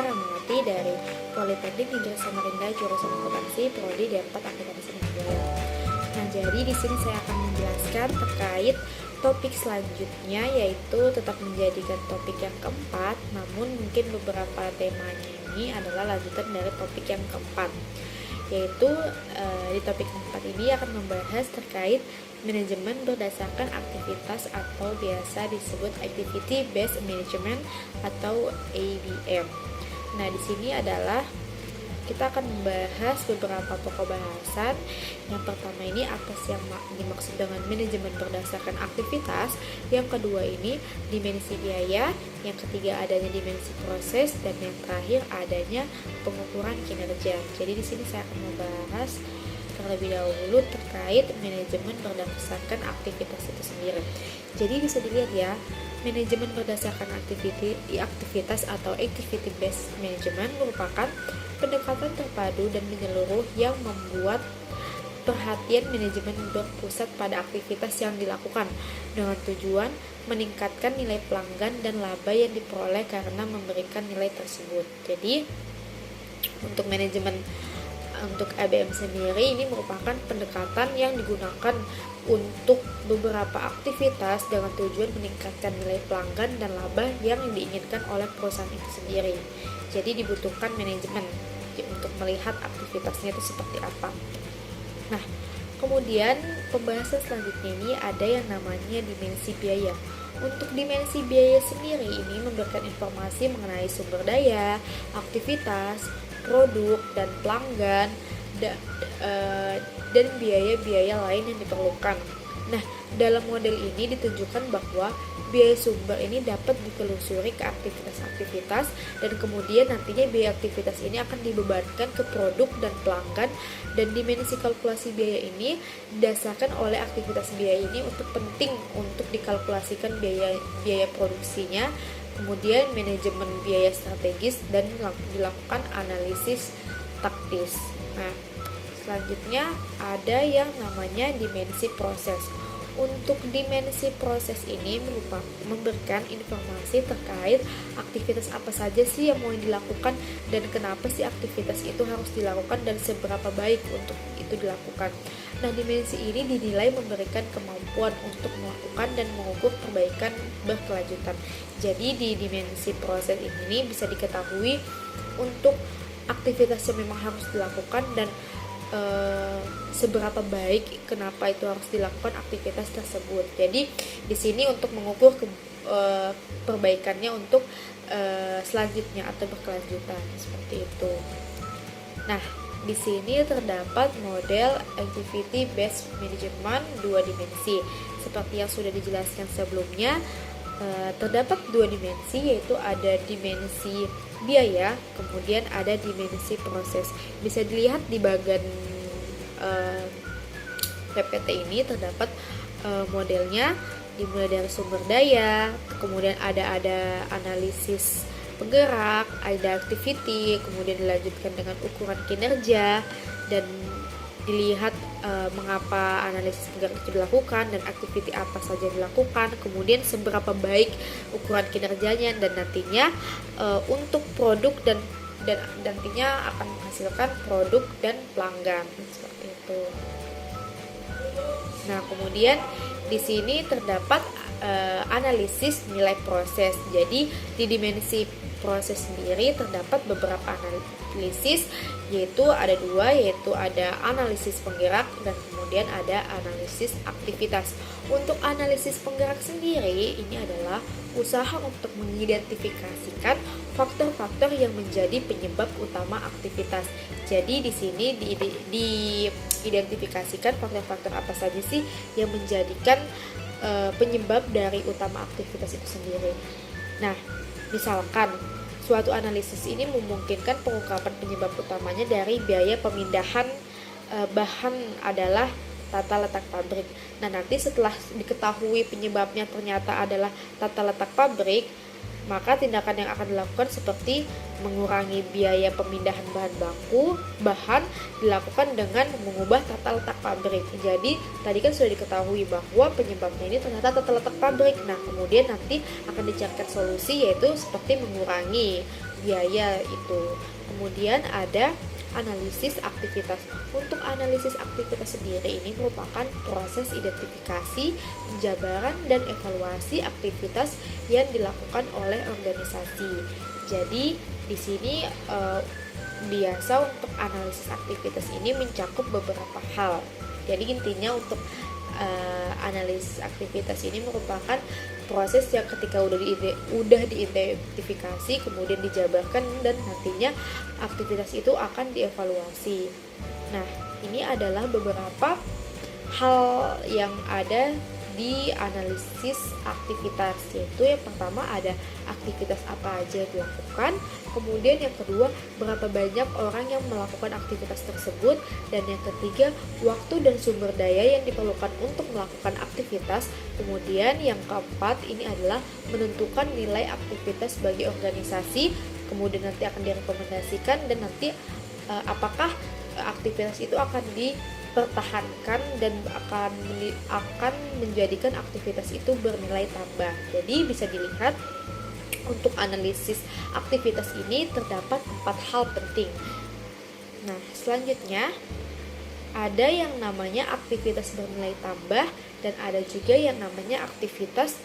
Ramawati dari Politeknik Negeri Samarinda jurusan Akuntansi Prodi D4 Akuntansi Manajemen. Nah, jadi di sini saya akan menjelaskan terkait topik selanjutnya, yaitu tetap menjadikan topik yang keempat, namun mungkin beberapa temanya ini adalah lanjutan dari topik yang keempat, yaitu di topik keempat ini akan membahas terkait manajemen berdasarkan aktivitas atau biasa disebut Activity Based Management atau ABM. Nah, di sini adalah kita akan membahas beberapa pokok bahasan. Yang pertama ini apa sih yang dimaksud dengan manajemen berdasarkan aktivitas, yang kedua ini dimensi biaya, yang ketiga adanya dimensi proses, dan yang terakhir adanya pengukuran kinerja. Jadi di sini saya akan membahas terlebih dahulu terkait manajemen berdasarkan aktivitas itu sendiri. Jadi bisa dilihat ya, manajemen berdasarkan aktivitas atau activity based management merupakan pendekatan terpadu dan menyeluruh yang membuat perhatian manajemen berpusat pada aktivitas yang dilakukan dengan tujuan meningkatkan nilai pelanggan dan laba yang diperoleh karena memberikan nilai tersebut. Jadi untuk manajemen untuk ABM sendiri ini merupakan pendekatan yang digunakan untuk beberapa aktivitas dengan tujuan meningkatkan nilai pelanggan dan laba yang diinginkan oleh perusahaan itu sendiri. Jadi dibutuhkan manajemen untuk melihat aktivitasnya itu seperti apa. Nah, kemudian pembahasan selanjutnya ini ada yang namanya dimensi biaya. Untuk dimensi biaya sendiri ini memberikan informasi mengenai sumber daya, aktivitas, produk dan pelanggan dan biaya-biaya lain yang diperlukan. Nah, dalam model ini ditunjukkan bahwa biaya sumber ini dapat ditelusuri ke aktivitas-aktivitas dan kemudian nantinya biaya aktivitas ini akan dibebankan ke produk dan pelanggan, dan dimensi kalkulasi biaya ini didasarkan oleh aktivitas biaya ini untuk penting untuk dikalkulasikan biaya produksinya, kemudian manajemen biaya strategis dan dilakukan analisis taktis. Nah, selanjutnya ada yang namanya dimensi proses. Untuk dimensi proses ini memberikan informasi terkait aktivitas apa saja sih yang mau dilakukan dan kenapa sih aktivitas itu harus dilakukan dan seberapa baik untuk itu dilakukan. Nah, dimensi ini dinilai memberikan kemampuan untuk melakukan dan mengukur perbaikan berkelanjutan. Jadi di dimensi proses ini bisa diketahui untuk aktivitas yang memang harus dilakukan dan seberapa baik kenapa itu harus dilakukan aktivitas tersebut. Jadi di sini untuk mengukur perbaikannya untuk selanjutnya atau berkelanjutan seperti itu. Nah, di sini terdapat model activity based management 2 dimensi. Seperti yang sudah dijelaskan sebelumnya, terdapat 2 dimensi, yaitu ada dimensi biaya, kemudian ada dimensi proses. Bisa dilihat di bagian PPT ini terdapat modelnya, dimulai dari sumber daya, kemudian ada analisis penggerak, ada activity, kemudian dilanjutkan dengan ukuran kinerja dan dilihat mengapa analisis penggerak itu dilakukan dan activity apa saja dilakukan, kemudian seberapa baik ukuran kinerjanya, dan nantinya untuk produk dan nantinya akan menghasilkan produk dan pelanggan seperti itu. Nah, kemudian di sini terdapat analisis nilai proses. Jadi di dimensi proses sendiri terdapat beberapa analisis, yaitu ada 2, yaitu ada analisis penggerak dan kemudian ada analisis aktivitas. Untuk analisis penggerak sendiri ini adalah usaha untuk mengidentifikasikan faktor-faktor yang menjadi penyebab utama aktivitas. Jadi di sini diidentifikasikan faktor-faktor apa saja sih yang menjadikan penyebab dari utama aktivitas itu sendiri. Nah, misalkan suatu analisis ini memungkinkan pengungkapan penyebab utamanya dari biaya pemindahan bahan adalah tata letak pabrik. Nah, nanti setelah diketahui penyebabnya ternyata adalah tata letak pabrik, maka tindakan yang akan dilakukan seperti mengurangi biaya pemindahan bahan dilakukan dengan mengubah tata letak pabrik. Jadi tadi kan sudah diketahui bahwa penyebabnya ini ternyata tata letak pabrik. Nah, kemudian nanti akan dicarikan solusi, yaitu seperti mengurangi biaya itu. Kemudian ada analisis aktivitas. Untuk analisis aktivitas sendiri ini merupakan proses identifikasi, penjabaran, dan evaluasi aktivitas yang dilakukan oleh organisasi. Jadi di sini biasa untuk analisis aktivitas ini mencakup beberapa hal. Jadi intinya untuk analisis aktivitas ini merupakan proses yang ketika udah diidentifikasi, kemudian dijabarkan, dan nantinya aktivitas itu akan dievaluasi. Nah, ini adalah beberapa hal yang ada di analisis aktivitas, yaitu yang pertama ada aktivitas apa aja yang dilakukan, kemudian yang kedua berapa banyak orang yang melakukan aktivitas tersebut, dan yang ketiga waktu dan sumber daya yang diperlukan untuk melakukan aktivitas, kemudian yang keempat ini adalah menentukan nilai aktivitas bagi organisasi, kemudian nanti akan direkomendasikan dan nanti apakah aktivitas itu akan dipertahankan dan akan menjadikan aktivitas itu bernilai tambah. Jadi bisa dilihat untuk analisis aktivitas ini terdapat 4 hal penting. Nah, selanjutnya ada yang namanya aktivitas bernilai tambah dan ada juga yang namanya aktivitas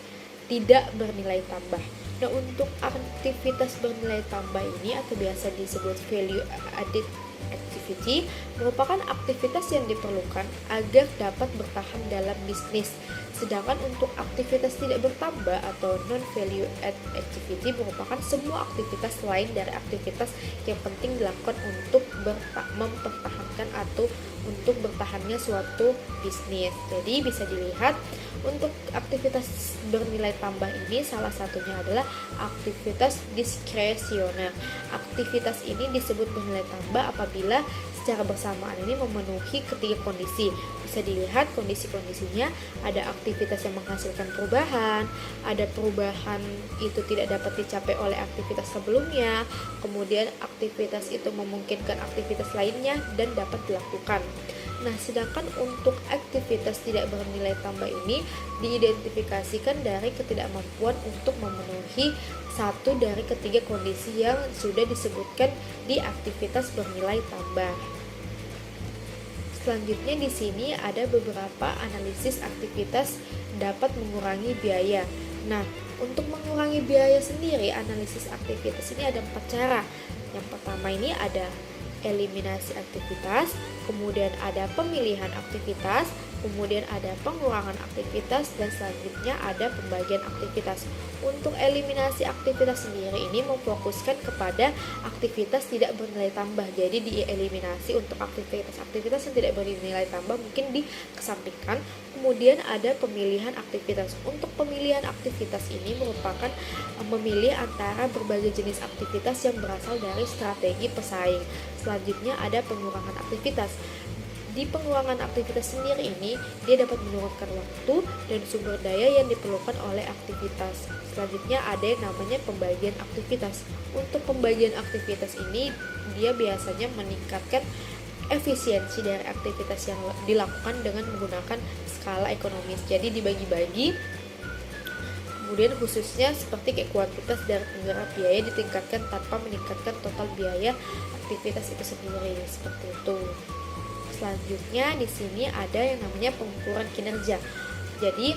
tidak bernilai tambah. Nah, untuk aktivitas bernilai tambah ini atau biasa disebut value added activity merupakan aktivitas yang diperlukan agar dapat bertahan dalam bisnis. Sedangkan untuk aktivitas tidak bertambah atau non value add activity merupakan semua aktivitas lain dari aktivitas yang penting dilakukan untuk mempertahankan atau untuk bertahannya suatu bisnis. Jadi bisa dilihat untuk aktivitas bernilai tambah ini salah satunya adalah aktivitas diskresioner. Aktivitas ini disebut bernilai tambah apabila secara bersamaan ini memenuhi ketiga kondisi. Bisa dilihat kondisi-kondisinya, ada aktivitas yang menghasilkan perubahan, ada perubahan itu tidak dapat dicapai oleh aktivitas sebelumnya, kemudian aktivitas itu memungkinkan aktivitas lainnya dan dapat dilakukan. Nah, sedangkan untuk aktivitas tidak bernilai tambah ini diidentifikasikan dari ketidakmampuan untuk memenuhi satu dari ketiga kondisi yang sudah disebutkan di aktivitas bernilai tambah. Selanjutnya di sini ada beberapa analisis aktivitas dapat mengurangi biaya. Nah, untuk mengurangi biaya sendiri, analisis aktivitas ini ada 4 cara. Yang pertama ini ada eliminasi aktivitas, kemudian ada pemilihan aktivitas, kemudian ada pengurangan aktivitas, dan selanjutnya ada pembagian aktivitas. Untuk eliminasi aktivitas sendiri ini memfokuskan kepada aktivitas tidak bernilai tambah. Jadi dieliminasi untuk aktivitas yang tidak bernilai tambah mungkin dikesampingkan. Kemudian ada pemilihan aktivitas. Untuk pemilihan aktivitas ini merupakan memilih antara berbagai jenis aktivitas yang berasal dari strategi pesaing. Selanjutnya ada pengurangan aktivitas. Di pengurangan aktivitas sendiri ini, dia dapat menurunkan waktu dan sumber daya yang diperlukan oleh aktivitas. Selanjutnya ada yang namanya pembagian aktivitas. Untuk pembagian aktivitas ini, dia biasanya meningkatkan efisiensi dari aktivitas yang dilakukan dengan menggunakan skala ekonomis. Jadi dibagi-bagi, kemudian khususnya seperti kayak kuantitas dari penggerak biaya ditingkatkan tanpa meningkatkan total biaya aktivitas itu sendiri, seperti itu. Selanjutnya di sini ada yang namanya pengukuran kinerja. Jadi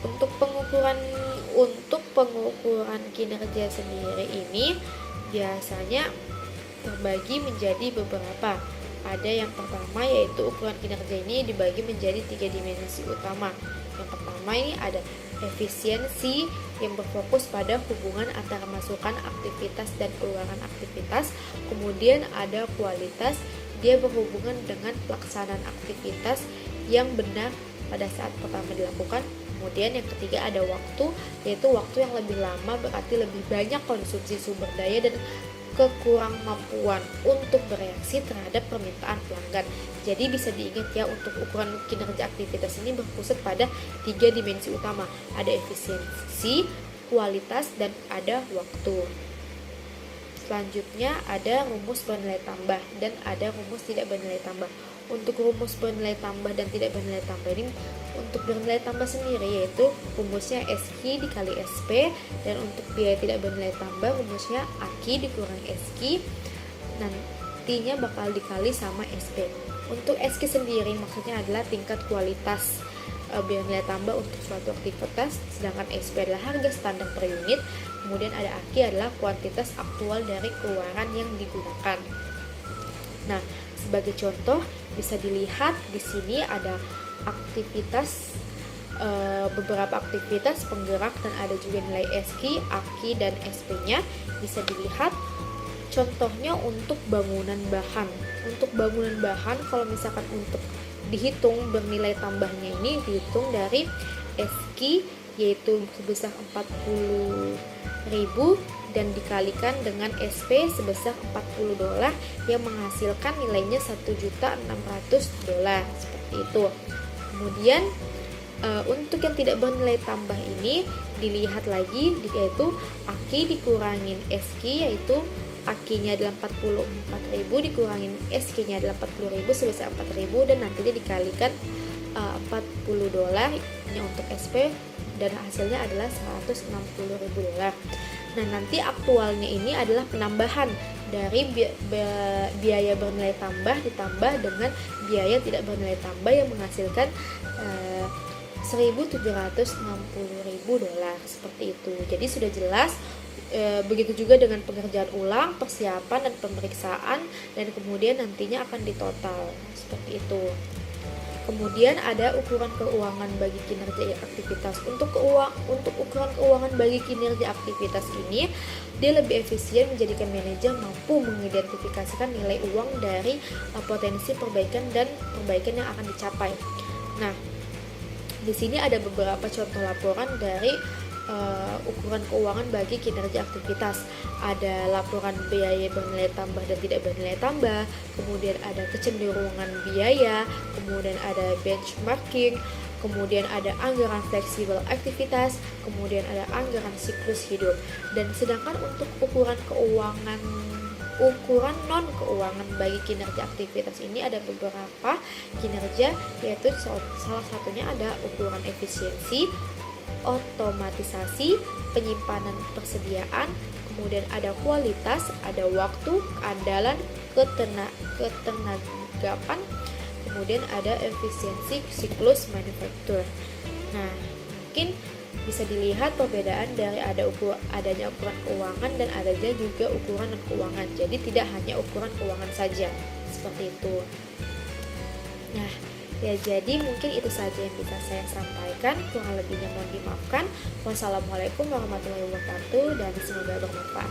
untuk pengukuran kinerja sendiri ini biasanya terbagi menjadi beberapa. Ada yang pertama yaitu ukuran kinerja ini dibagi menjadi 3 dimensi utama. Yang pertama ini ada efisiensi yang berfokus pada hubungan antara masukan aktivitas dan keluaran aktivitas. Kemudian ada kualitas, dia berhubungan dengan pelaksanaan aktivitas yang benar pada saat pertama dilakukan. Kemudian yang ketiga ada waktu, yaitu waktu yang lebih lama berarti lebih banyak konsumsi sumber daya dan kekurangmampuan untuk bereaksi terhadap permintaan pelanggan. Jadi bisa diingat ya, untuk ukuran kinerja aktivitas ini berpusat pada 3 dimensi utama. Ada efisiensi, kualitas, dan ada waktu. Selanjutnya ada rumus bernilai tambah dan ada rumus tidak bernilai tambah. Untuk rumus bernilai tambah dan tidak bernilai tambah ini, untuk bernilai tambah sendiri yaitu rumusnya SQ dikali SP, dan untuk biaya tidak bernilai tambah rumusnya AQ dikurangi SQ, nantinya bakal dikali sama SP. Untuk SQ sendiri maksudnya adalah tingkat kualitas bernilai tambah untuk suatu aktivitas, sedangkan SP adalah harga standar per unit. Kemudian ada AQ adalah kuantitas aktual dari keluaran yang digunakan. Nah, sebagai contoh bisa dilihat di sini ada aktivitas, beberapa aktivitas penggerak, dan ada juga nilai SQ, AQ, dan SP-nya. Bisa dilihat contohnya untuk bangunan bahan. Untuk bangunan bahan, kalau misalkan untuk dihitung bernilai tambahnya ini dihitung dari SQ yaitu sebesar 40.000 dan dikalikan dengan SP sebesar $40 yang menghasilkan nilainya $1.600.000 seperti itu. Kemudian untuk yang tidak bernilai tambah ini dilihat lagi, yaitu AQ dikurangin SQ, yaitu AQ-nya adalah 44.000 dikurangin SQ-nya adalah 40.000 sebesar 4.000, dan nantinya dikalikan $40 untuk SP dan hasilnya adalah $160.000. Nah, nanti aktualnya ini adalah penambahan dari biaya bernilai tambah ditambah dengan biaya tidak bernilai tambah yang menghasilkan $1.760.000 seperti itu. Jadi sudah jelas. Begitu juga dengan pengerjaan ulang, persiapan, dan pemeriksaan, dan kemudian nantinya akan ditotal seperti itu. Kemudian ada ukuran keuangan bagi kinerja aktivitas. Untuk ukuran keuangan bagi kinerja aktivitas ini, dia lebih efisien menjadikan manajer mampu mengidentifikasikan nilai uang dari potensi perbaikan dan perbaikan yang akan dicapai. Nah, di sini ada beberapa contoh laporan dari ukuran keuangan bagi kinerja aktivitas. Ada laporan biaya bernilai tambah dan tidak bernilai tambah, kemudian ada kecenderungan biaya, kemudian ada benchmarking, kemudian ada anggaran fleksibel aktivitas, kemudian ada anggaran siklus hidup. Dan sedangkan untuk ukuran non keuangan bagi kinerja aktivitas ini ada beberapa kinerja, yaitu salah satunya ada ukuran efisiensi, otomatisasi, penyimpanan persediaan, kemudian ada kualitas, ada waktu, keandalan, ketenagapan, kemudian ada efisiensi siklus manufaktur. Nah, mungkin bisa dilihat perbedaan dari adanya ukuran keuangan dan adanya juga ukuran non keuangan. Jadi tidak hanya ukuran keuangan saja, seperti itu. Nah, ya, jadi mungkin itu saja yang bisa saya sampaikan. Kurang lebihnya mohon dimaafkan. Wassalamualaikum warahmatullahi wabarakatuh, dan semoga bermanfaat.